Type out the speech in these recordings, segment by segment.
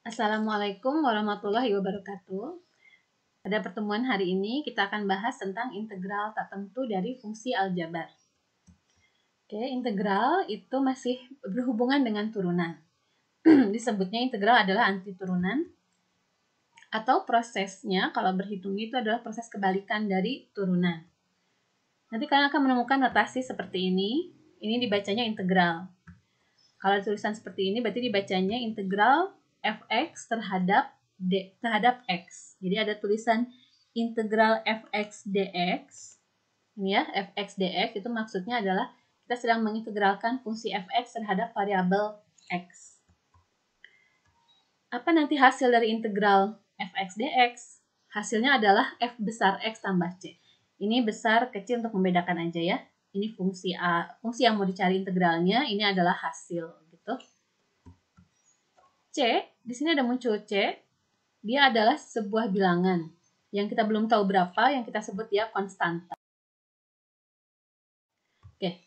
Assalamualaikum warahmatullahi wabarakatuh. Pada pertemuan hari ini kita akan bahas tentang integral tak tentu dari fungsi aljabar. Oke, integral itu masih berhubungan dengan turunan. Disebutnya integral adalah antiturunan atau prosesnya kalau berhitung itu adalah proses kebalikan dari turunan. Nanti kalian akan menemukan notasi seperti ini. Ini dibacanya integral. Kalau tulisan seperti ini berarti dibacanya integral fx terhadap x. Jadi ada tulisan integral fx dx. Ini ya, fx dx itu maksudnya adalah kita sedang mengintegralkan fungsi fx terhadap variabel x. Apa nanti hasil dari integral fx dx? Hasilnya adalah f besar x tambah c. Ini besar kecil untuk membedakan aja ya. Ini fungsi A, fungsi yang mau dicari integralnya, ini adalah hasil gitu. C, di sini ada muncul C. Dia adalah sebuah bilangan yang kita belum tahu berapa, yang kita sebut dia konstanta. Oke.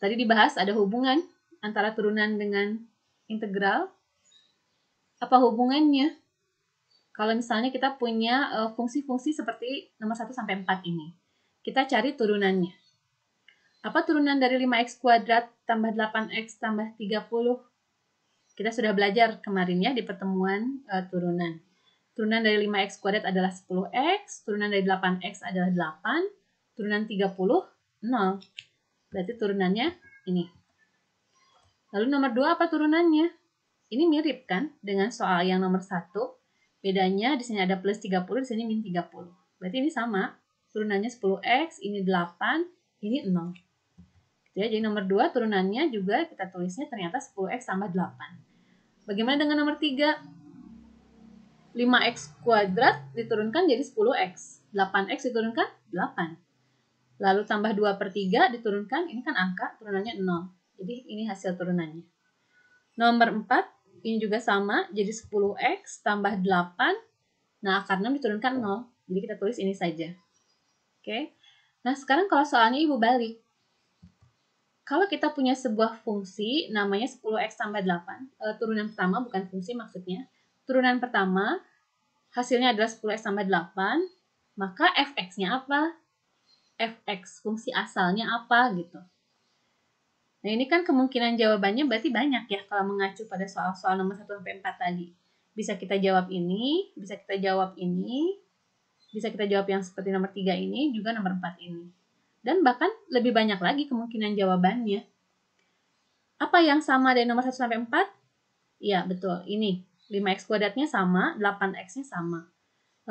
Tadi dibahas ada hubungan antara turunan dengan integral. Apa hubungannya? Kalau misalnya kita punya fungsi-fungsi seperti nomor 1 sampai 4 ini. Kita cari turunannya. Apa turunan dari 5x kuadrat tambah 8x tambah 30? Kita sudah belajar kemarin ya di pertemuan turunan. Turunan dari 5x kuadrat adalah 10x, turunan dari 8x adalah 8, turunan 30, 0. Berarti turunannya ini. Lalu nomor 2 apa turunannya? Ini mirip kan dengan soal yang nomor 1. Bedanya di sini ada plus 30, di sini min 30. Berarti ini sama. Turunannya 10x, ini 8, ini 0. Ya, jadi nomor 2 turunannya juga kita tulisnya ternyata 10x tambah 8. Bagaimana dengan nomor 3? 5x kuadrat diturunkan jadi 10x. 8x diturunkan 8. Lalu tambah 2 per 3 diturunkan, ini kan angka, turunannya 0. Jadi ini hasil turunannya. Nomor 4, ini juga sama, jadi 10x tambah 8. Nah, akar 6 diturunkan 0. Jadi kita tulis ini saja. Oke. Nah, sekarang kalau soalnya ibu balik. Kalau kita punya sebuah fungsi namanya 10x tambah 8, turunan pertama bukan fungsi maksudnya. Turunan pertama hasilnya adalah 10x tambah 8, maka fx-nya apa? Fx, fungsi asalnya apa gitu. Nah, ini kan kemungkinan jawabannya berarti banyak ya kalau mengacu pada soal-soal nomor 1 sampai 4 tadi. Bisa kita jawab ini, bisa kita jawab ini, bisa kita jawab yang seperti nomor 3 ini, juga nomor 4 ini. Dan bahkan lebih banyak lagi kemungkinan jawabannya. Apa yang sama dari nomor 1 sampai 4? Iya, betul. Ini. 5x kuadratnya sama, 8x-nya sama.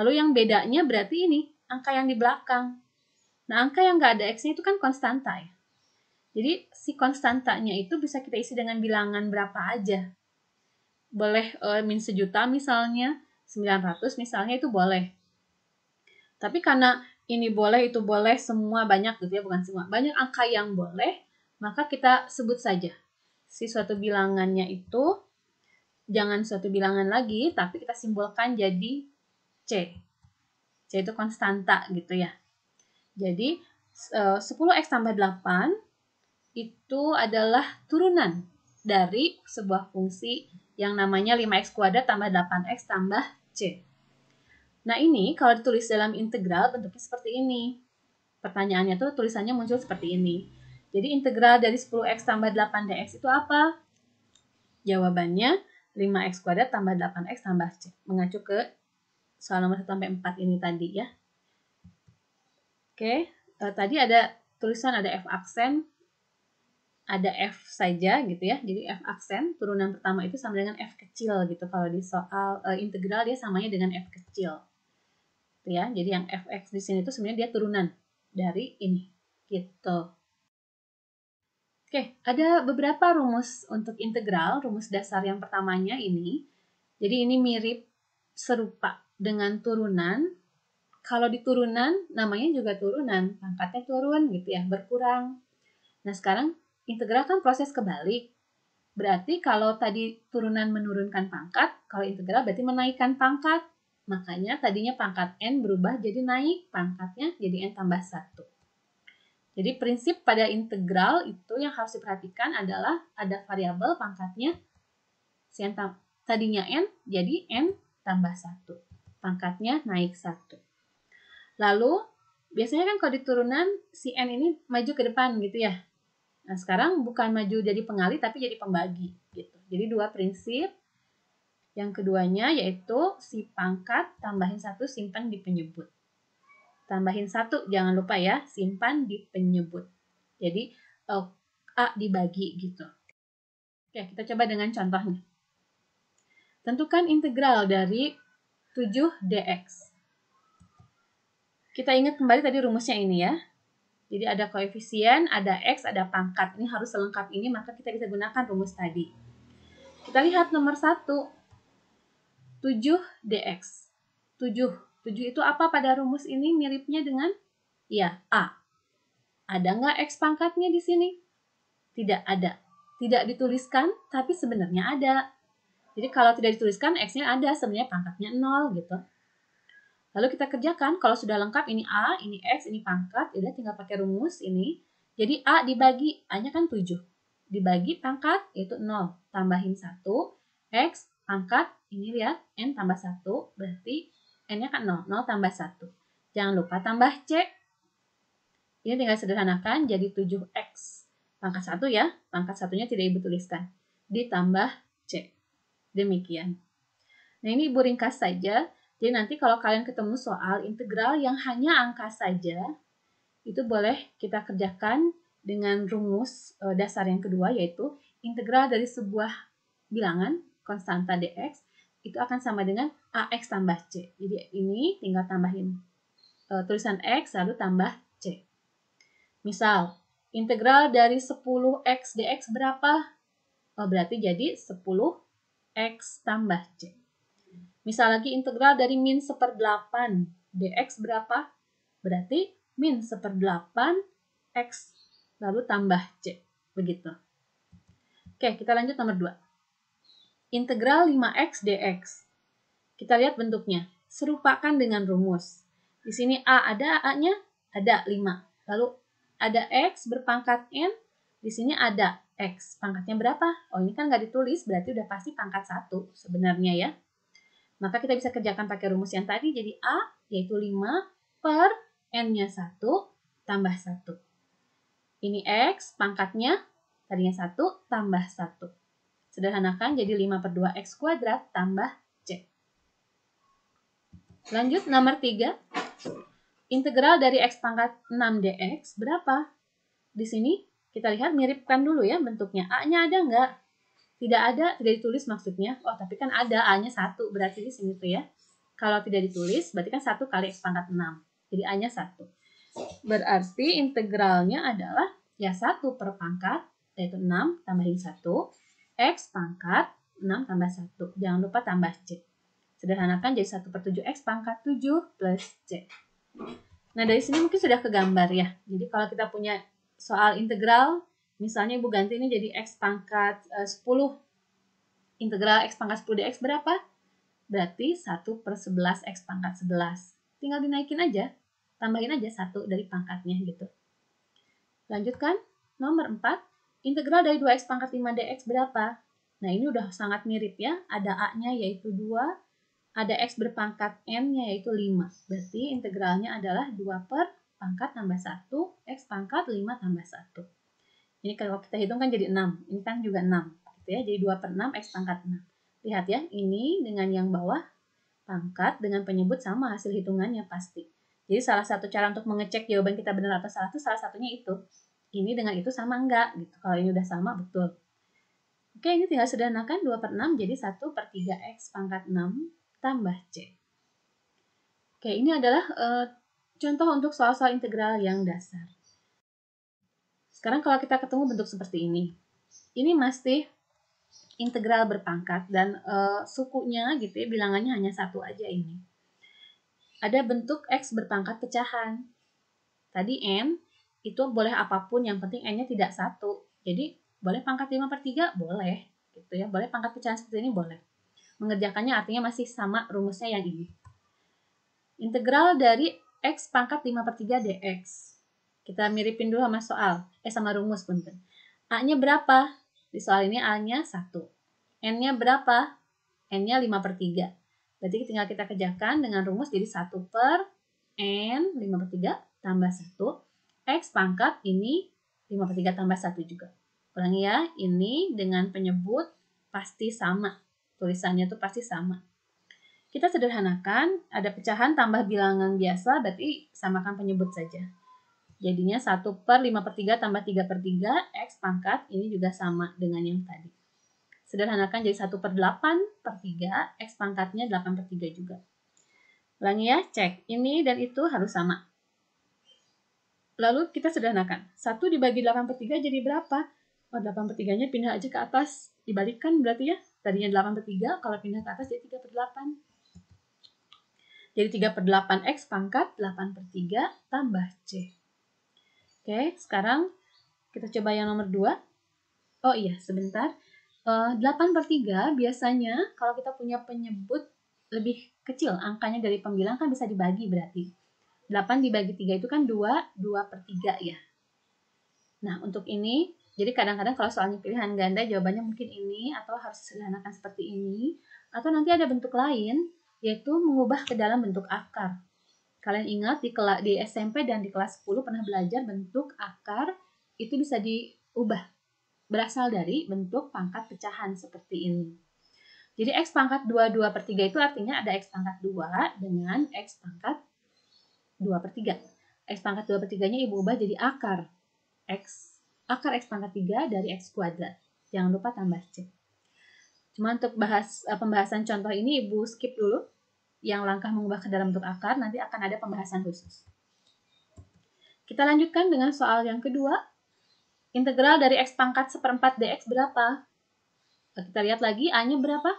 Lalu yang bedanya berarti ini, angka yang di belakang. Nah, angka yang nggak ada x-nya itu kan konstanta ya. Jadi, si konstantanya itu bisa kita isi dengan bilangan berapa aja. Boleh min sejuta misalnya, 900 misalnya itu boleh. Tapi karena ini boleh, itu boleh, semua banyak gitu ya, bukan semua. Banyak angka yang boleh, maka kita sebut saja. Si suatu bilangannya itu jangan suatu bilangan lagi, tapi kita simbolkan jadi C. C itu konstanta gitu ya. Jadi 10x tambah 8 itu adalah turunan dari sebuah fungsi yang namanya 5x kuadrat tambah 8x tambah C. Nah, ini kalau ditulis dalam integral bentuknya seperti ini. Pertanyaannya tuh tulisannya muncul seperti ini. Jadi integral dari 10x tambah 8dx itu apa? Jawabannya 5x kuadrat tambah 8x tambah C. Mengacu ke soal nomor 1 sampai 4 ini tadi ya. Oke, tadi ada tulisan ada F aksen, ada F saja gitu ya. Jadi F aksen, turunan pertama itu sama dengan F kecil gitu. Kalau di soal integral dia samanya dengan F kecil. Gitu ya. Jadi yang Fx di sini itu sebenarnya dia turunan dari ini. Gitu. Oke, ada beberapa rumus untuk integral. Rumus dasar yang pertamanya ini. Jadi ini mirip serupa dengan turunan. Kalau di turunan, namanya juga turunan. Pangkatnya turun gitu ya, berkurang. Nah, sekarang integral kan proses kebalik. Berarti kalau tadi turunan menurunkan pangkat, kalau integral berarti menaikkan pangkat. Makanya tadinya pangkat n berubah jadi naik, pangkatnya jadi n tambah 1. Jadi prinsip pada integral itu yang harus diperhatikan adalah ada variabel pangkatnya tadinya N jadi N tambah 1. Pangkatnya naik 1. Lalu, biasanya kan kalau di turunan si N ini maju ke depan gitu ya. Nah, sekarang bukan maju jadi pengali tapi jadi pembagi gitu. Jadi dua prinsip. Yang keduanya yaitu si pangkat tambahin 1 simpan di penyebut. Tambahin 1 jangan lupa ya, simpan di penyebut. Jadi A dibagi gitu. Oke, kita coba dengan contohnya. Tentukan integral dari 7dx. Kita ingat kembali tadi rumusnya ini ya. Jadi ada koefisien, ada x, ada pangkat. Ini harus selengkap ini, maka kita bisa gunakan rumus tadi. Kita lihat nomor 1. 7dx. 7 itu apa pada rumus ini miripnya dengan? Ya, A. Ada nggak x pangkatnya di sini? Tidak ada. Tidak dituliskan, tapi sebenarnya ada. Jadi kalau tidak dituliskan, x-nya ada, sebenarnya pangkatnya 0 gitu. Lalu kita kerjakan, kalau sudah lengkap ini A, ini X, ini pangkat, udah tinggal pakai rumus ini. Jadi A dibagi, A-nya kan 7. Dibagi pangkat, yaitu 0. Tambahin 1, X pangkat, ini lihat, N tambah 1, berarti N-nya kan 0. 0 tambah 1. Jangan lupa tambah C. Ini tinggal sederhanakan, jadi 7X. Pangkat 1 ya, pangkat 1-nya tidak Ibu tuliskan. Ditambah C. Demikian. Nah, ini Ibu ringkas saja. Jadi nanti kalau kalian ketemu soal integral yang hanya angka saja, itu boleh kita kerjakan dengan rumus dasar yang kedua, yaitu integral dari sebuah bilangan, konstanta dx, itu akan sama dengan ax tambah c. Jadi ini tinggal tambahin tulisan x, lalu tambah c. Misal, integral dari 10x dx berapa? Oh, berarti jadi 10x tambah c. Misal lagi integral dari min 1/8 dx berapa? Berarti min 1/8 x lalu tambah c. Begitu. Oke, kita lanjut nomor 2. Integral 5x dx. Kita lihat bentuknya. Serupakan dengan rumus. Di sini a ada a-nya? Ada 5. Lalu ada x berpangkat n. Di sini ada x. Pangkatnya berapa? Oh, ini kan nggak ditulis, berarti udah pasti pangkat 1 sebenarnya ya. Maka kita bisa kerjakan pakai rumus yang tadi. Jadi A yaitu 5 per N-nya 1 tambah 1. Ini X, pangkatnya tadinya 1 tambah 1. Sederhanakan jadi 5 per 2X kuadrat tambah C. Lanjut nomor 3. Integral dari X pangkat 6 dx berapa? Di sini kita lihat miripkan dulu ya bentuknya. A-nya ada nggak? Tidak ada, tidak ditulis maksudnya. Oh, tapi kan ada, A-nya 1. Berarti di sini tuh ya. Kalau tidak ditulis, berarti kan 1 kali X pangkat 6. Jadi A-nya 1. Berarti integralnya adalah ya 1 per pangkat, yaitu 6 tambahin 1. X pangkat 6 tambah 1. Jangan lupa tambah C. Sederhanakan jadi 1 per 7X pangkat 7 plus C. Nah, dari sini mungkin sudah kegambar ya. Jadi kalau kita punya soal integral, misalnya Ibu ganti ini jadi X pangkat 10. Integral X pangkat 10 dx berapa? Berarti 1 per 11 X pangkat 11. Tinggal dinaikin aja. Tambahin aja 1 dari pangkatnya gitu. Lanjutkan. Nomor 4. Integral dari 2X pangkat 5 dx berapa? Nah, ini udah sangat mirip ya. Ada A-nya yaitu 2. Ada X berpangkat N-nya yaitu 5. Berarti integralnya adalah 2 per pangkat tambah 1, X pangkat 5 tambah 1. Ini kalau kita hitung kan jadi 6. Ini kan juga 6. Gitu ya. Jadi 2 per 6, X pangkat 6. Lihat ya, ini dengan yang bawah pangkat dengan penyebut sama hasil hitungannya pasti. Jadi salah satu cara untuk mengecek jawaban kita benar atau salah itu salah satunya itu. Ini dengan itu sama enggak? Gitu. Kalau ini udah sama, betul. Oke, ini tinggal sederhanakan 2 per 6 jadi 1 per 3X pangkat 6 tambah C. Oke, ini adalah contoh untuk soal-soal integral yang dasar. Sekarang kalau kita ketemu bentuk seperti ini masih integral berpangkat dan sukunya gitu ya, bilangannya hanya 1 aja ini. Ada bentuk X berpangkat pecahan. Tadi N itu boleh apapun, yang penting N-nya tidak 1. Jadi boleh pangkat 5 per 3? Boleh. Gitu ya. Boleh pangkat pecahan seperti ini? Boleh. Mengerjakannya artinya masih sama rumusnya yang ini. Integral dari X pangkat 5 per 3 dx. Kita miripin dulu sama soal. Sama rumus punten. A-nya berapa? Di soal ini A-nya 1. N-nya berapa? N-nya 5/3. Berarti tinggal kita kerjakan dengan rumus jadi 1 per N 5/3 tambah 1. X pangkat ini 5/3 tambah 1 juga. Ulangi ya, ini dengan penyebut pasti sama. Tulisannya tuh pasti sama. Kita sederhanakan, ada pecahan tambah bilangan biasa, berarti samakan penyebut saja. Jadinya 1 per 5/3 tambah 3/3, X pangkat ini juga sama dengan yang tadi. Sederhanakan jadi 1 per 8/3, X pangkatnya 8/3 juga. Ulangi ya, cek. Ini dan itu harus sama. Lalu kita sederhanakan. 1 dibagi 8/3 jadi berapa? Oh, 8/3-nya pindah aja ke atas. Dibalikkan berarti ya. Tadinya 8/3, kalau pindah ke atas jadi 3/8. Jadi 3/8 X pangkat 8/3 tambah C. Oke, sekarang kita coba yang nomor 2. Oh iya, sebentar. 8/3 biasanya kalau kita punya penyebut lebih kecil, angkanya dari pembilang kan bisa dibagi berarti. 8 dibagi 3 itu kan 2/3 ya. Nah, untuk ini, jadi kadang-kadang kalau soalnya pilihan ganda jawabannya mungkin ini, atau harus disederhanakan seperti ini, atau nanti ada bentuk lain, yaitu mengubah ke dalam bentuk akar. Kalian ingat di SMP dan di kelas 10 pernah belajar bentuk akar, itu bisa diubah. Berasal dari bentuk pangkat pecahan seperti ini. Jadi X pangkat 2/3 itu artinya ada X pangkat 2 dengan X pangkat 2/3. X pangkat 2/3-nya Ibu ubah jadi akar X pangkat 3 dari X kuadrat. Jangan lupa tambah C. Cuma untuk pembahasan contoh ini Ibu skip dulu. Yang langkah mengubah ke dalam bentuk akar, nanti akan ada pembahasan khusus. Kita lanjutkan dengan soal yang kedua. Integral dari X pangkat 1/4 dx berapa? Kita lihat lagi, A-nya berapa?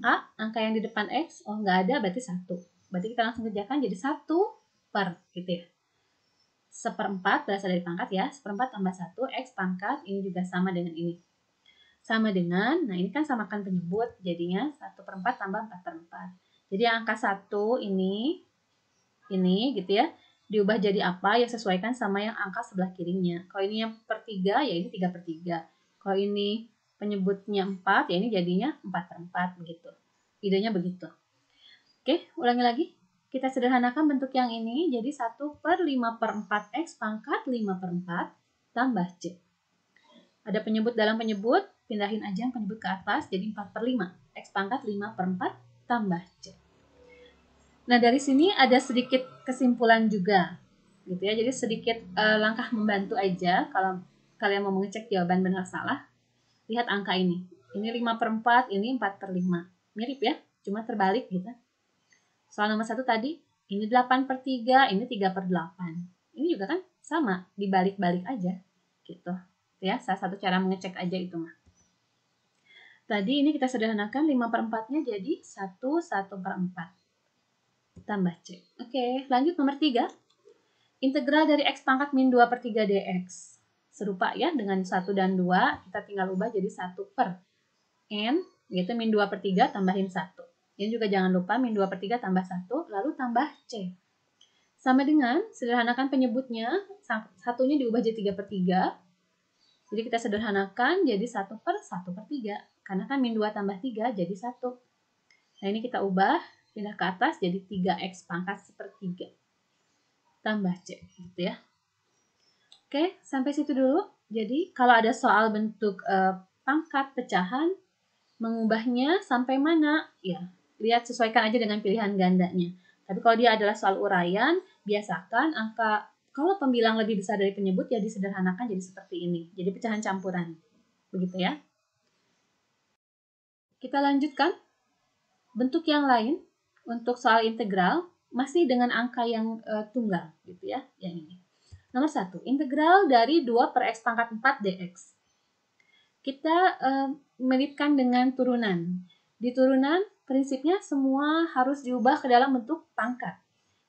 A, angka yang di depan X, oh nggak ada, berarti 1. Berarti kita langsung kerjakan jadi 1 per, gitu ya. 1/4 berasal dari pangkat ya, 1/4 tambah 1, X pangkat, ini juga sama dengan ini. Sama dengan, nah ini kan samakan penyebut, jadinya 1/4 tambah 4/4. Jadi angka 1 ini gitu ya, diubah jadi apa ya sesuaikan sama yang angka sebelah kirinya. Kalau ini yang per 3 ya ini 3/3. Kalau ini penyebutnya 4 ya ini jadinya 4/4 begitu. Idenya begitu. Oke, ulangi lagi. Kita sederhanakan bentuk yang ini jadi 1 per 5/4 X pangkat 5/4 tambah C. Ada penyebut dalam penyebut, pindahin aja yang penyebut ke atas jadi 4/5. X pangkat 5/4 tambah C. Nah, dari sini ada sedikit kesimpulan juga, gitu ya. Jadi sedikit langkah membantu aja kalau kalian mau mengecek jawaban benar salah. Lihat angka ini. Ini 5/4, ini 4/5. Mirip ya, cuma terbalik gitu. Soal nomor 1 tadi, ini 8/3, ini 3/8. Ini juga kan sama, dibalik-balik aja, gitu. Ya, salah satu cara mengecek aja itu mah. Tadi ini kita sederhanakan 5/4-nya jadi 1/4 tambah C. Oke, lanjut nomor 3. Integral dari X pangkat min 2/3 dx. Serupa ya dengan 1 dan 2, kita tinggal ubah jadi 1 per N, yaitu min 2/3 tambahin 1. Ini juga jangan lupa min 2/3 tambah 1, lalu tambah C. Sama dengan, sederhanakan penyebutnya, satunya diubah jadi 3/3. Jadi kita sederhanakan jadi 1 per 1/3. Karena kan min 2 tambah 3 jadi 1. Nah ini kita ubah, pindah ke atas jadi 3X pangkat 1/3 tambah C, gitu ya. Oke, sampai situ dulu. Jadi kalau ada soal bentuk pangkat pecahan, mengubahnya sampai mana? Ya, lihat sesuaikan aja dengan pilihan gandanya. Tapi kalau dia adalah soal uraian, biasakan angka, kalau pembilang lebih besar dari penyebut, ya disederhanakan jadi seperti ini. Jadi pecahan campuran. Begitu ya. Kita lanjutkan. Bentuk yang lain, untuk soal integral, masih dengan angka yang tunggal, gitu ya, yang ini. Nomor 1, integral dari 2 per X pangkat 4 dx. Kita miripkan dengan turunan. Di turunan, prinsipnya semua harus diubah ke dalam bentuk pangkat.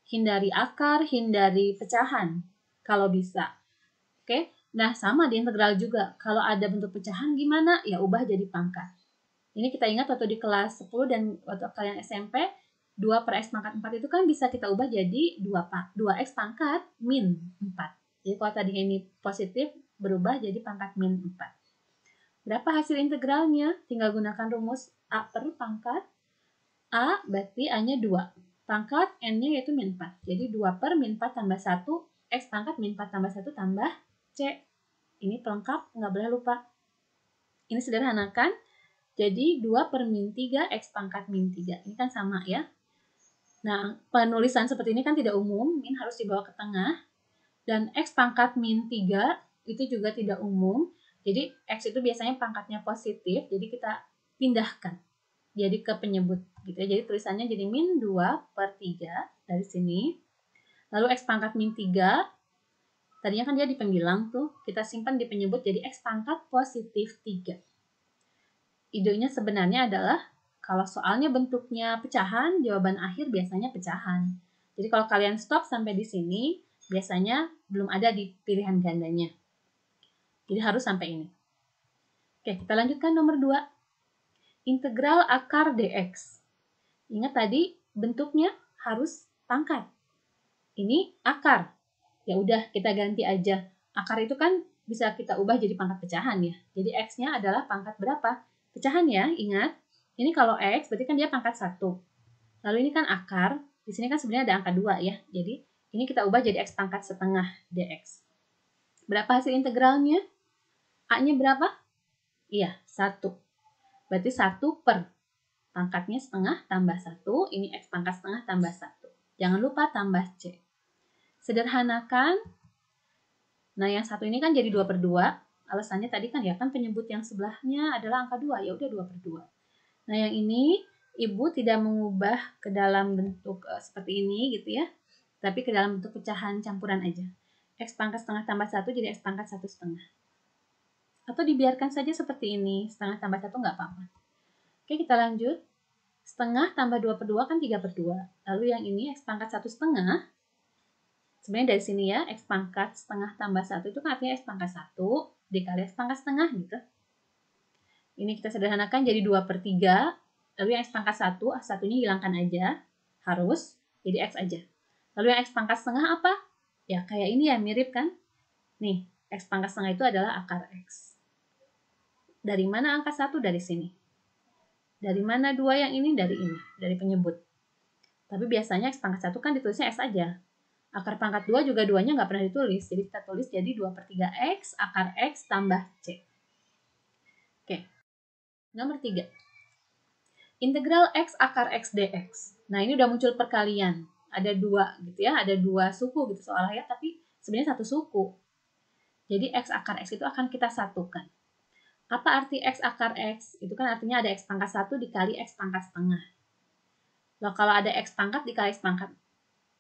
Hindari akar, hindari pecahan, kalau bisa. Oke, nah sama di integral juga. Kalau ada bentuk pecahan gimana? Ya ubah jadi pangkat. Ini kita ingat waktu di kelas 10 dan waktu kalian SMP, 2 per X pangkat 4 itu kan bisa kita ubah jadi 2X pangkat min 4. Jadi kalau tadi ini positif, berubah jadi pangkat min 4. Berapa hasil integralnya? Tinggal gunakan rumus A per pangkat. A berarti A-nya 2. Pangkat N-nya yaitu min 4. Jadi 2 per min 4 tambah 1. X pangkat min 4 tambah 1 tambah C. Ini pelengkap, nggak boleh lupa. Ini sederhanakan. Jadi 2 per min 3 X pangkat min 3. Ini kan sama ya. Nah, penulisan seperti ini kan tidak umum. Min harus dibawa ke tengah. Dan X pangkat min 3 itu juga tidak umum. Jadi X itu biasanya pangkatnya positif. Jadi kita pindahkan. Jadi ke penyebut. Gitu ya. Jadi tulisannya jadi min 2 per 3 dari sini. Lalu X pangkat min 3. Tadinya kan dia di pembilang tuh. Kita simpan di penyebut jadi X pangkat positif 3. Idenya sebenarnya adalah kalau soalnya bentuknya pecahan, jawaban akhir biasanya pecahan. Jadi kalau kalian stop sampai di sini, biasanya belum ada di pilihan gandanya. Jadi harus sampai ini. Oke, kita lanjutkan nomor 2. Integral akar dx. Ingat tadi bentuknya harus pangkat. Ini akar. Ya udah, kita ganti aja. Akar itu kan bisa kita ubah jadi pangkat pecahan ya. Jadi x-nya adalah pangkat berapa? Pecahan ya, ingat. Ini kalau x berarti kan dia pangkat 1. Lalu ini kan akar. Di sini kan sebenarnya ada angka 2 ya. Jadi ini kita ubah jadi x pangkat setengah dx. Berapa hasil integralnya? A-nya berapa? Iya, 1. Berarti 1 per pangkatnya setengah tambah 1. Ini x pangkat setengah tambah 1. Jangan lupa tambah C. Sederhanakan. Nah, yang satu ini kan jadi 2 per 2. Alasannya tadi kan ya kan penyebut yang sebelahnya adalah angka 2. Ya udah 2 per 2. Nah, yang ini Ibu tidak mengubah ke dalam bentuk seperti ini gitu ya. Tapi ke dalam bentuk pecahan campuran aja. X pangkat setengah tambah 1 jadi X pangkat 1 setengah. Atau dibiarkan saja seperti ini. Setengah tambah 1 nggak apa-apa. Oke, kita lanjut. Setengah tambah 2 per 2 kan 3 per 2. Lalu yang ini X pangkat 1 setengah. Sebenarnya dari sini ya, X pangkat setengah tambah 1 itu kan artinya X pangkat 1 dikali X pangkat setengah gitu. Ini kita sederhanakan jadi 2 per 3. Lalu yang X pangkat 1, satunya hilangkan aja. Harus, jadi X aja. Lalu yang X pangkat setengah apa? Ya kayak ini ya, mirip kan? Nih, X pangkat setengah itu adalah akar X. Dari mana angka 1? Dari sini. Dari mana 2 yang ini? Dari ini, dari penyebut. Tapi biasanya X pangkat 1 kan ditulisnya X aja. Akar pangkat 2 juga 2-nya nggak pernah ditulis. Jadi kita tulis jadi 2 per 3X, akar X tambah C. Oke. Nomor 3. Integral X akar X dx. Nah, ini udah muncul perkalian. Ada 2 gitu ya, ada 2 suku gitu soalnya, tapi sebenarnya 1 suku. Jadi X akar X itu akan kita satukan. Apa arti X akar X? Itu kan artinya ada X pangkat 1 dikali X pangkat setengah. Loh, kalau ada X pangkat dikali X pangkat,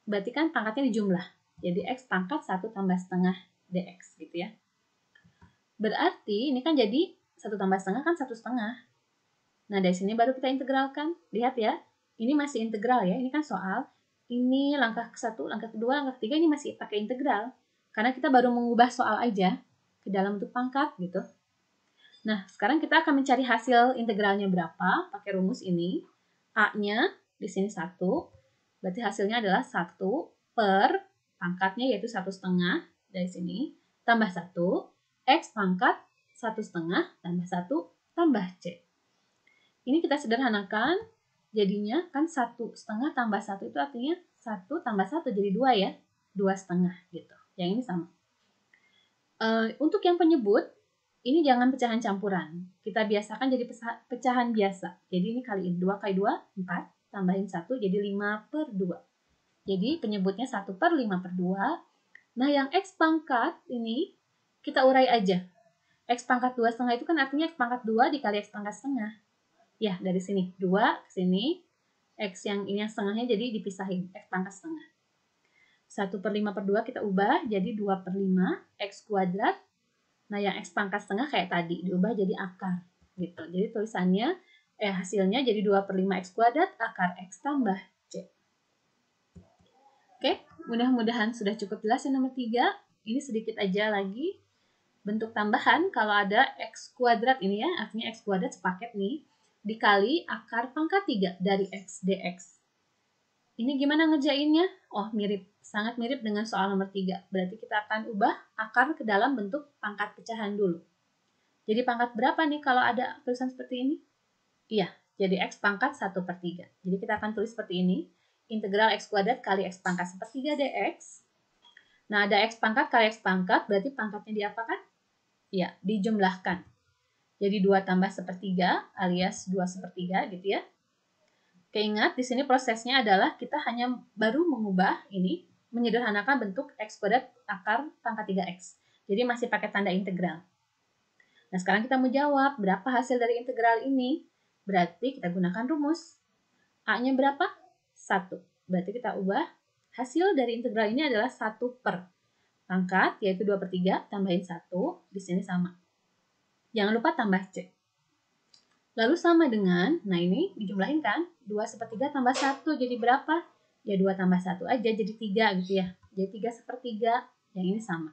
berarti kan pangkatnya dijumlah. Jadi X pangkat 1 tambah setengah dx gitu ya. Berarti ini kan jadi 1 tambah setengah kan 1 setengah. Nah, dari sini baru kita integralkan. Lihat ya, ini masih integral ya. Ini kan soal. Ini langkah ke-1, langkah kedua, langkah ketiga ini masih pakai integral. Karena kita baru mengubah soal aja ke dalam bentuk pangkat gitu. Nah, sekarang kita akan mencari hasil integralnya berapa pakai rumus ini. A-nya di sini 1. Berarti hasilnya adalah 1 per pangkatnya yaitu 1 setengah dari sini tambah 1 X pangkat 1 setengah tambah 1 tambah C. Ini kita sederhanakan, jadinya kan 1 setengah tambah 1 itu artinya 1 tambah 1 jadi 2 ya. 2 setengah gitu. Yang ini sama. Untuk yang penyebut, ini jangan pecahan campuran. Kita biasakan jadi pecahan biasa. Jadi ini kaliin 2 kali 2, 4. Tambahin 1 jadi 5 per 2. Jadi penyebutnya 1 per 5 per 2. Nah, yang X pangkat ini kita urai aja. X pangkat 2 setengah itu kan artinya X pangkat 2 dikali X pangkat setengah. Ya, dari sini. 2 ke sini. X yang ini yang setengahnya jadi dipisahin. X pangkat setengah. 1 per 5 per 2 kita ubah jadi 2 per 5 X kuadrat. Nah, yang X pangkat setengah kayak tadi, diubah jadi akar. Gitu. Jadi tulisannya, hasilnya jadi 2 per 5 X kuadrat, akar X tambah C. Oke, mudah-mudahan sudah cukup jelas yang nomor 3. Ini sedikit aja lagi. Bentuk tambahan, kalau ada X kuadrat ini ya, artinya X kuadrat sepaket nih, dikali akar pangkat 3 dari X dx. Ini gimana ngerjainnya? Oh, mirip. Sangat mirip dengan soal nomor 3. Berarti kita akan ubah akar ke dalam bentuk pangkat pecahan dulu. Jadi pangkat berapa nih kalau ada tulisan seperti ini? Iya, jadi X pangkat 1/3. Jadi kita akan tulis seperti ini. Integral X kuadrat kali X pangkat 1/3 dx. Nah, ada X pangkat kali X pangkat, berarti pangkatnya diapakan? Iya, dijumlahkan. Jadi 2 tambah 1/3 alias 2/3 gitu ya. Oke, ingat di sini prosesnya adalah kita hanya baru mengubah ini, menyederhanakan bentuk X kuadrat akar pangkat 3X. Jadi masih pakai tanda integral. Nah, sekarang kita mau jawab berapa hasil dari integral ini. Berarti kita gunakan rumus. A-nya berapa? 1. Berarti kita ubah hasil dari integral ini adalah 1 per pangkat, yaitu 2/3, tambahin 1, di sini sama. Jangan lupa tambah C. Lalu sama dengan, nah ini dijumlahin kan, 2/3 tambah 1 jadi berapa? Ya 2 tambah 1 aja jadi 3 gitu ya. Jadi 3/3, yang ini sama.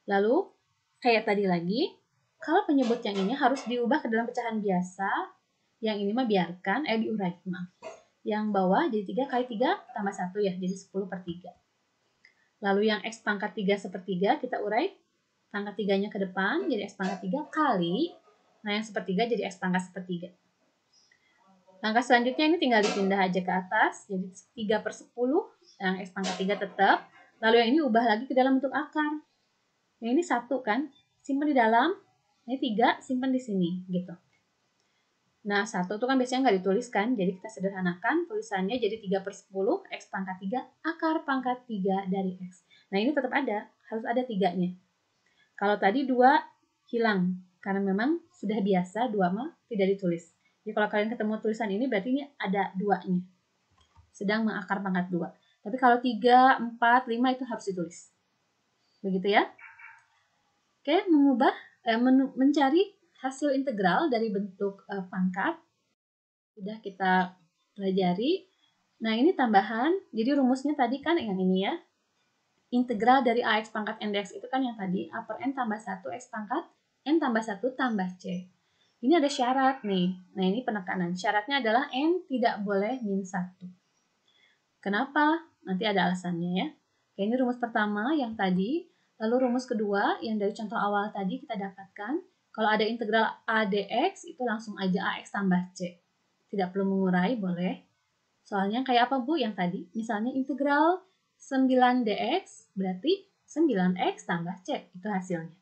Lalu, kayak tadi lagi, kalau penyebut yang ini harus diubah ke dalam pecahan biasa, yang ini mah biarkan, diurai, maaf. Yang bawah jadi 3 kali 3 tambah 1 ya, jadi 10/3. Lalu yang X pangkat 3/3 kita urai, pangkat 3-nya ke depan, jadi X pangkat 3 kali, nah yang 1/3 jadi X pangkat 1/3. Langkah selanjutnya ini tinggal dipindah aja ke atas, jadi 3/10, yang X pangkat 3 tetap, lalu yang ini ubah lagi ke dalam bentuk akar. Yang ini 1 kan, simpan di dalam, ini 3, simpan di sini, gitu. Nah, 1 itu kan biasanya nggak dituliskan, jadi kita sederhanakan tulisannya jadi 3/10, X pangkat 3, akar pangkat 3 dari X. Nah, ini tetap ada, harus ada 3-nya. Kalau tadi 2 hilang, karena memang sudah biasa 2 mah tidak ditulis. Jadi kalau kalian ketemu tulisan ini, berarti ini ada 2-nya. Sedang mengakar pangkat 2. Tapi kalau 3, 4, 5 itu harus ditulis. Begitu ya. Oke, mencari hasil integral dari bentuk pangkat sudah kita pelajari. Nah, ini tambahan. Jadi rumusnya tadi kan yang ini ya. Integral dari AX pangkat N dx itu kan yang tadi. A per N tambah 1 X pangkat N tambah 1 tambah C. Ini ada syarat nih. Nah, ini penekanan. Syaratnya adalah N tidak boleh min 1. Kenapa? Nanti ada alasannya ya. Oke, ini rumus pertama yang tadi. Lalu rumus kedua yang dari contoh awal tadi kita dapatkan. Kalau ada integral A dx itu langsung aja AX tambah C. Tidak perlu mengurai, boleh. Soalnya kayak apa Bu yang tadi? Misalnya integral 9 dx berarti 9x tambah C. Itu hasilnya.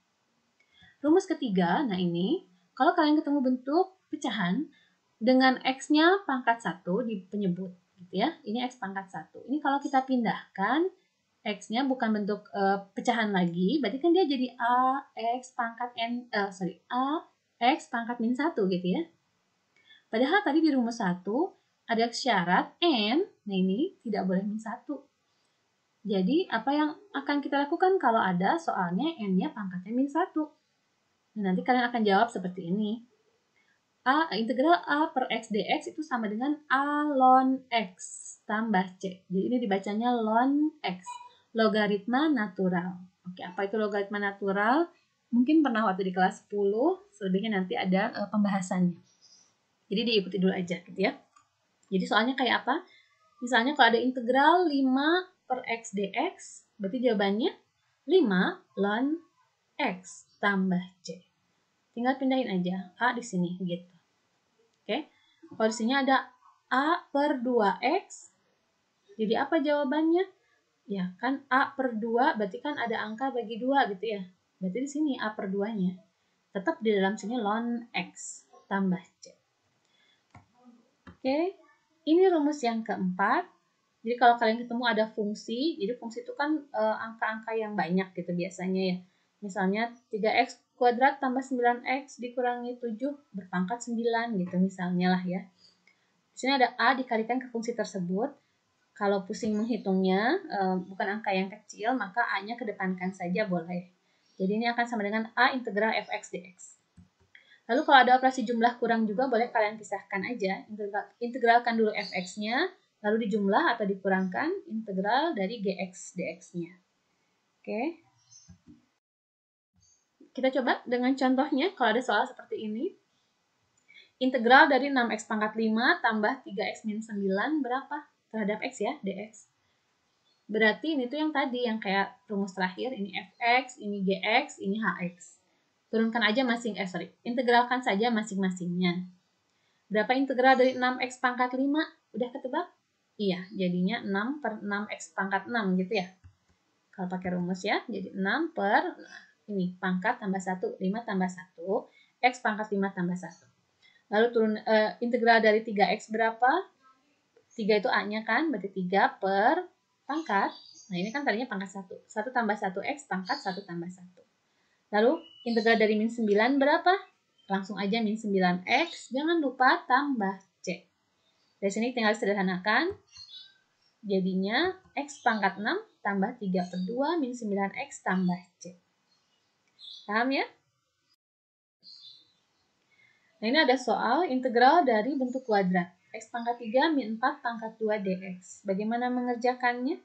Rumus ketiga, nah ini. Kalau kalian ketemu bentuk pecahan dengan X-nya pangkat 1 di penyebut. Gitu ya. Ini X pangkat 1. Ini kalau kita pindahkan, X-nya bukan bentuk pecahan lagi, berarti kan dia jadi A X pangkat A X pangkat min 1 gitu ya. Padahal tadi di rumus 1 ada syarat N, nah ini tidak boleh min 1. Jadi apa yang akan kita lakukan kalau ada soalnya N-nya pangkatnya min 1? Nah, nanti kalian akan jawab seperti ini. Integral A per X dx itu sama dengan A ln X tambah C. Jadi ini dibacanya ln X. Logaritma natural. Oke, apa itu logaritma natural? Mungkin pernah waktu di kelas 10, selebihnya nanti ada pembahasannya. Jadi diikuti dulu aja gitu ya. Jadi soalnya kayak apa? Misalnya kalau ada integral 5 per X dx, berarti jawabannya 5 ln X tambah C. Tinggal pindahin aja A di sini gitu. Oke. Kalau di sini ada A per 2X, jadi apa jawabannya? Ya, kan A per 2 berarti kan ada angka bagi 2 gitu ya. Berarti di sini A per 2-nya. Tetap di dalam sini ln X tambah C. Oke, ini rumus yang keempat. Jadi kalau kalian ketemu ada fungsi, jadi fungsi itu kan angka-angka yang banyak gitu biasanya ya. Misalnya 3x kuadrat tambah 9x dikurangi 7 berpangkat 9 gitu misalnya lah ya. Di sini ada A dikalikan ke fungsi tersebut. Kalau pusing menghitungnya, bukan angka yang kecil, maka A-nya kedepankan saja boleh. Jadi ini akan sama dengan A integral fx dx. Lalu kalau ada operasi jumlah kurang juga, boleh kalian pisahkan aja. Integralkan dulu fx-nya, lalu dijumlah atau dikurangkan integral dari gx dx-nya. Oke. Kita coba dengan contohnya, kalau ada soal seperti ini. Integral dari 6x pangkat 5 tambah 3x min 9 berapa? Terhadap x ya, dx. Berarti ini tuh yang tadi, yang kayak rumus terakhir, ini fx, ini gx, ini hx. Turunkan aja integralkan saja masing-masingnya. Berapa integral dari 6x pangkat 5? Udah ketebak? Iya, jadinya 6 per 6x pangkat 6 gitu ya. Kalau pakai rumus ya, jadi 6 per, ini pangkat tambah 1, 5 tambah 1, x pangkat 5 tambah 1. Lalu integral dari 3x berapa? 3 itu A-nya kan, berarti 3 per pangkat. Nah ini kan tadinya pangkat 1. 1 tambah 1x pangkat 1 tambah 1. Lalu integral dari min 9 berapa? Langsung aja min 9x, jangan lupa tambah c. Dari sini tinggal sederhanakan. Jadinya x pangkat 6 tambah 3 per 2 min 9x tambah c. Paham ya? Nah ini ada soal integral dari bentuk kuadrat. X pangkat 3 min 4 pangkat 2 dx. Bagaimana mengerjakannya?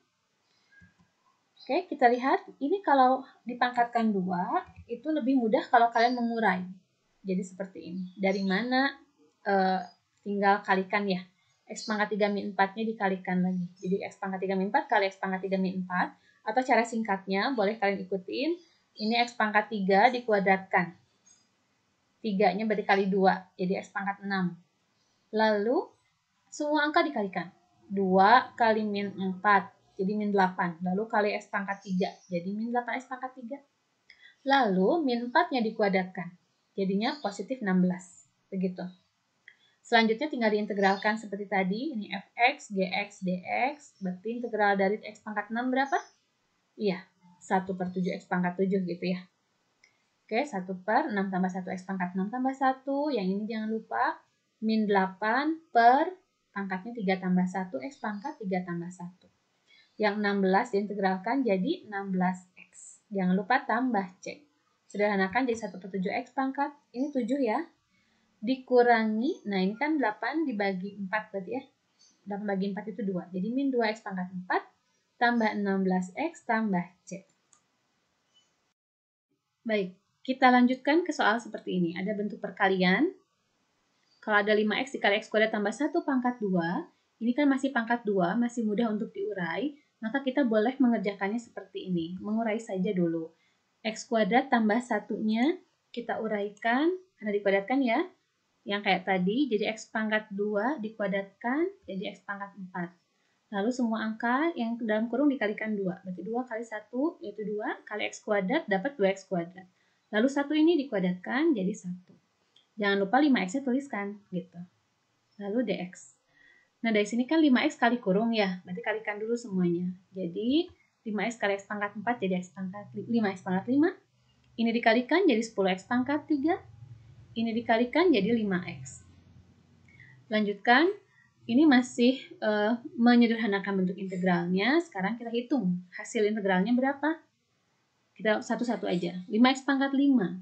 Oke, kita lihat. Ini kalau dipangkatkan 2, itu lebih mudah kalau kalian mengurai. Jadi seperti ini. Dari mana? Tinggal kalikan ya. X pangkat 3 min 4-nya dikalikan lagi. Jadi X pangkat 3 min 4 kali X pangkat 3 min 4. Atau cara singkatnya, boleh kalian ikutin. Ini X pangkat 3 dikuadratkan. 3-nya berarti kali 2. Jadi X pangkat 6. Lalu, semua angka dikalikan. 2 kali min 4. Jadi min 8. Lalu kali x pangkat 3. Jadi min 8x pangkat 3. Lalu min 4-nya dikuadratkan. Jadinya positif 16. Begitu. Selanjutnya tinggal diintegralkan seperti tadi. Ini fx, gx, dx. Berarti integral dari x pangkat 6 berapa? Iya, 1 per 7x pangkat 7 gitu ya. Oke, 1 per 6 tambah 1 x pangkat 6 tambah 1. Yang ini jangan lupa. Min 8 per pangkatnya 3 tambah 1 x pangkat 3 tambah 1. Yang 16 diintegralkan jadi 16x. Jangan lupa tambah c. Sederhanakan jadi 1 per 7x pangkat. Ini 7 ya. Dikurangi, nah ini kan 8 dibagi 4 berarti ya. 8 bagi 4 itu 2. Jadi min 2x pangkat 4 tambah 16x tambah c. Baik, kita lanjutkan ke soal seperti ini. Ada bentuk perkalian. Kalau ada 5x dikali x kuadrat tambah 1 pangkat 2, ini kan masih pangkat 2, masih mudah untuk diurai, maka kita boleh mengerjakannya seperti ini. Mengurai saja dulu. X kuadrat tambah 1-nya kita uraikan, karena dikuadratkan ya, yang kayak tadi, jadi x pangkat 2 dikuadratkan, jadi x pangkat 4. Lalu semua angka yang dalam kurung dikalikan 2. Berarti 2 kali 1, yaitu 2, kali x kuadrat dapat 2x kuadrat. Lalu 1 ini dikuadratkan, jadi 1. Jangan lupa 5x-nya tuliskan, gitu. Lalu dx. Nah, dari sini kan 5x kali kurung ya, berarti kalikan dulu semuanya. Jadi, 5x kali x pangkat 4 jadi x pangkat 5x pangkat 5. Ini dikalikan jadi 10x pangkat 3. Ini dikalikan jadi 5x. Lanjutkan, ini masih menyederhanakan bentuk integralnya. Sekarang kita hitung hasil integralnya berapa. Kita satu-satu aja. 5x pangkat 5.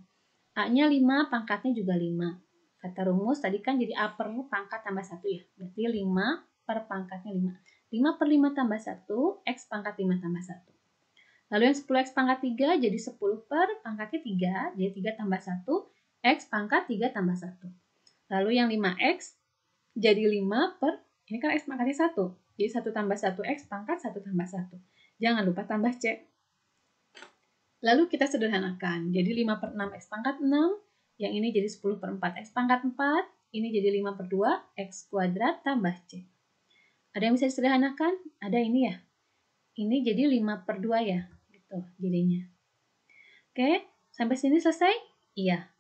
A-nya 5, pangkatnya juga 5. Kata rumus tadi kan jadi A per pangkat tambah 1 ya. Berarti 5 per pangkatnya 5. 5 per 5 tambah 1, X pangkat 5 tambah 1. Lalu yang 10X pangkat 3 jadi 10 per pangkatnya 3. Jadi 3 tambah 1, X pangkat 3 tambah 1. Lalu yang 5X jadi 5 per, ini kan X pangkatnya 1. Jadi 1 tambah 1, X pangkat 1 tambah 1. Jangan lupa tambah C. Lalu kita sederhanakan. Jadi 5 per 6 X pangkat 6. Yang ini jadi 10 per 4 X pangkat 4. Ini jadi 5 per 2 X kuadrat tambah C. Ada yang bisa disederhanakan? Ada ini ya. Ini jadi 5 per 2 ya. Gitu jadinya. Oke, sampai sini selesai? Iya.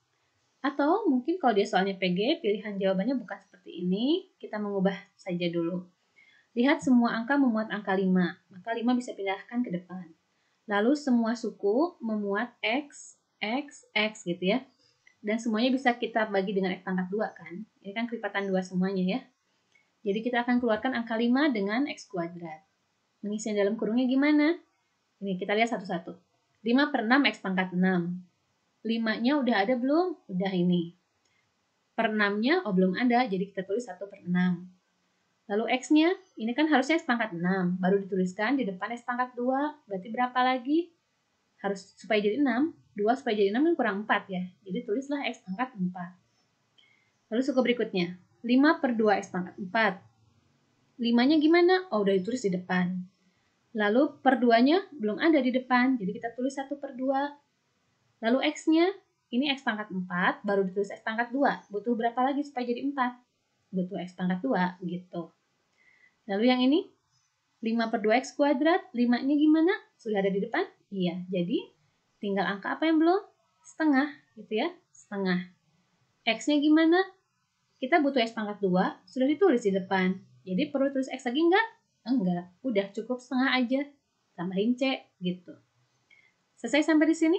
Atau mungkin kalau dia soalnya PG, pilihan jawabannya bukan seperti ini. Kita mengubah saja dulu. Lihat semua angka memuat angka 5. Maka 5 bisa pindahkan ke depan. Lalu semua suku memuat X, X, X gitu ya. Dan semuanya bisa kita bagi dengan X pangkat 2 kan. Ini kan kelipatan 2 semuanya ya. Jadi kita akan keluarkan angka 5 dengan X kuadrat. Mengisi dalam kurungnya gimana? Ini kita lihat satu-satu. 5 per 6 X pangkat 6. 5-nya udah ada belum? Udah ini. Per 6-nya, oh belum ada. Jadi kita tulis 1 per 6. Lalu X-nya, ini kan harusnya X pangkat 6. Baru dituliskan di depan X pangkat 2. Berarti berapa lagi? Harus supaya jadi 6. 2 supaya jadi 6 kan kurang 4 ya. Jadi tulislah X pangkat 4. Lalu suku berikutnya. 5 per 2 X pangkat 4. 5-nya gimana? Oh udah ditulis di depan. Lalu per 2-nya belum ada di depan. Jadi kita tulis 1 per 2. Lalu X-nya. ini X pangkat 4, baru ditulis X pangkat 2. Butuh berapa lagi supaya jadi 4? Butuh X pangkat 2, gitu. Lalu yang ini, 5 per 2X kuadrat, 5-nya gimana? Sudah ada di depan? Iya, jadi tinggal angka apa yang belum? Setengah, gitu ya, setengah. X-nya gimana? Kita butuh X pangkat 2, sudah ditulis di depan. Jadi perlu tulis X lagi enggak? Enggak, udah cukup setengah aja. Tambahin C, gitu. Selesai sampai di sini?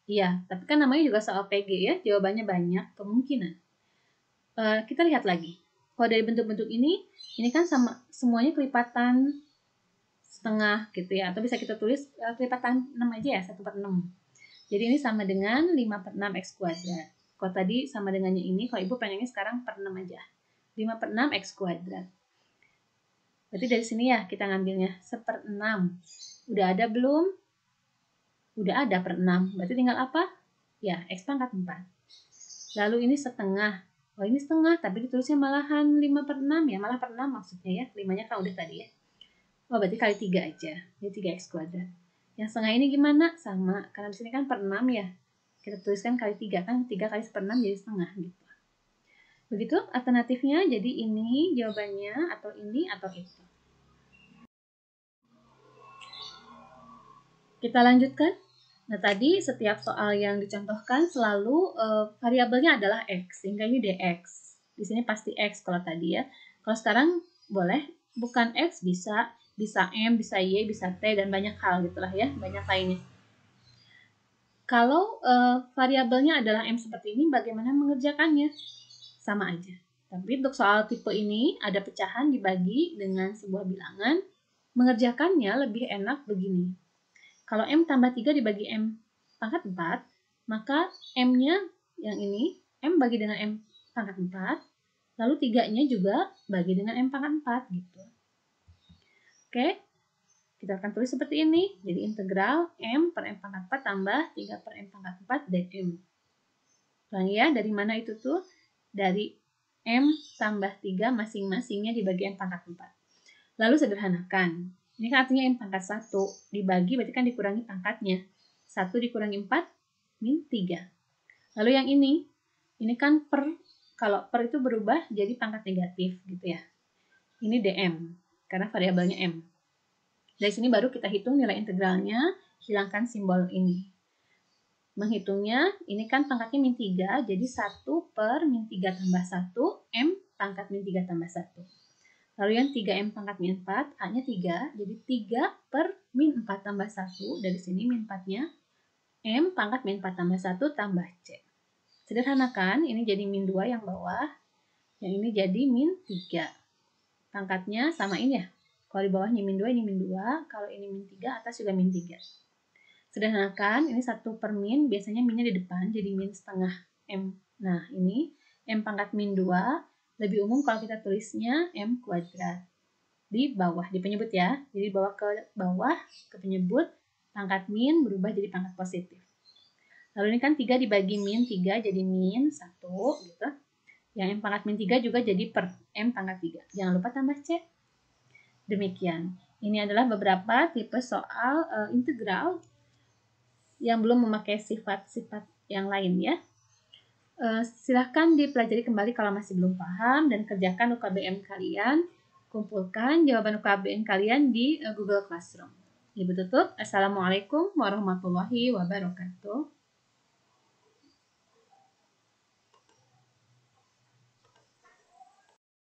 Iya, tapi kan namanya juga soal PG ya, jawabannya banyak, kemungkinan. Kita lihat lagi. Kalau dari bentuk-bentuk ini kan sama semuanya kelipatan setengah gitu ya, atau bisa kita tulis kelipatan 6 aja ya, 1/6. Jadi ini sama dengan 5 per 6 X kuadrat. Kalau tadi sama dengannya ini, kalau Ibu pengennya sekarang per 6 aja. 5 per 6 X kuadrat. Berarti dari sini ya kita ngambilnya 1/6. Udah ada belum? Udah ada per 6. Berarti tinggal apa? Ya, X pangkat 4. Lalu ini setengah. Oh ini setengah, tapi ditulisnya malahan 5 per 6 ya. Malah per 6 maksudnya ya. 5-nya kan udah tadi ya. Oh berarti kali 3 aja. Jadi 3X kuadrat. Yang setengah ini gimana? Sama. Karena di sini kan per 6 ya. Kita tuliskan kali 3 kan. 3 kali 1/6 jadi setengah gitu. Begitu alternatifnya. Jadi ini jawabannya atau ini atau itu. Kita lanjutkan. Nah, tadi setiap soal yang dicontohkan selalu variabelnya adalah X, sehingga ini dx. Di sini pasti X kalau tadi ya. Kalau sekarang boleh bukan X, bisa M, bisa Y, bisa T, dan banyak hal gitulah ya, banyak lainnya. Kalau variabelnya adalah M seperti ini, bagaimana mengerjakannya? Sama aja. Tapi untuk soal tipe ini, ada pecahan dibagi dengan sebuah bilangan, mengerjakannya lebih enak begini. Kalau M tambah 3 dibagi M pangkat 4, maka M-nya yang ini, M bagi dengan M pangkat 4, lalu 3-nya juga bagi dengan M pangkat 4 gitu. Oke, kita akan tulis seperti ini. Jadi integral M per M pangkat 4 tambah 3 per M pangkat 4 dm. Ulangi ya, dari mana itu tuh? Dari M tambah 3 masing-masingnya dibagi M pangkat 4. Lalu sederhanakan. Ini kan artinya M pangkat 1 dibagi berarti kan dikurangi pangkatnya. 1 dikurangi 4 min 3. Lalu yang ini kan per, kalau per itu berubah jadi pangkat negatif gitu ya. Ini dm karena variabelnya M. Dari sini baru kita hitung nilai integralnya, hilangkan simbol ini. Menghitungnya, ini kan pangkatnya min 3, jadi 1 per min 3 tambah 1, M pangkat min 3 tambah 1. Lalu yang 3M pangkat min 4, A-nya 3, jadi 3 per min 4 tambah 1, dari sini min 4-nya, M pangkat min 4 tambah 1 tambah C. Sederhanakan, ini jadi min 2 yang bawah, yang ini jadi min 3. Pangkatnya samain ya, kalau di bawahnya min 2, ini min 2, kalau ini min 3, atas juga min 3. Sederhanakan, ini 1 per min, biasanya minnya di depan, jadi min setengah M. Nah, ini M pangkat min 2, lebih umum kalau kita tulisnya M kuadrat. Di bawah, di penyebut ya. Jadi bawa ke bawah, ke penyebut, pangkat min berubah jadi pangkat positif. Lalu ini kan 3 dibagi min 3 jadi min 1 gitu. Yang M pangkat min 3 juga jadi per M pangkat 3. Jangan lupa tambah C. Demikian. Ini adalah beberapa tipe soal integral yang belum memakai sifat-sifat yang lain ya. Silahkan dipelajari kembali kalau masih belum paham dan kerjakan UKBM kalian. Kumpulkan jawaban UKBM kalian di Google Classroom. Ibu tutup. Assalamualaikum warahmatullahi wabarakatuh.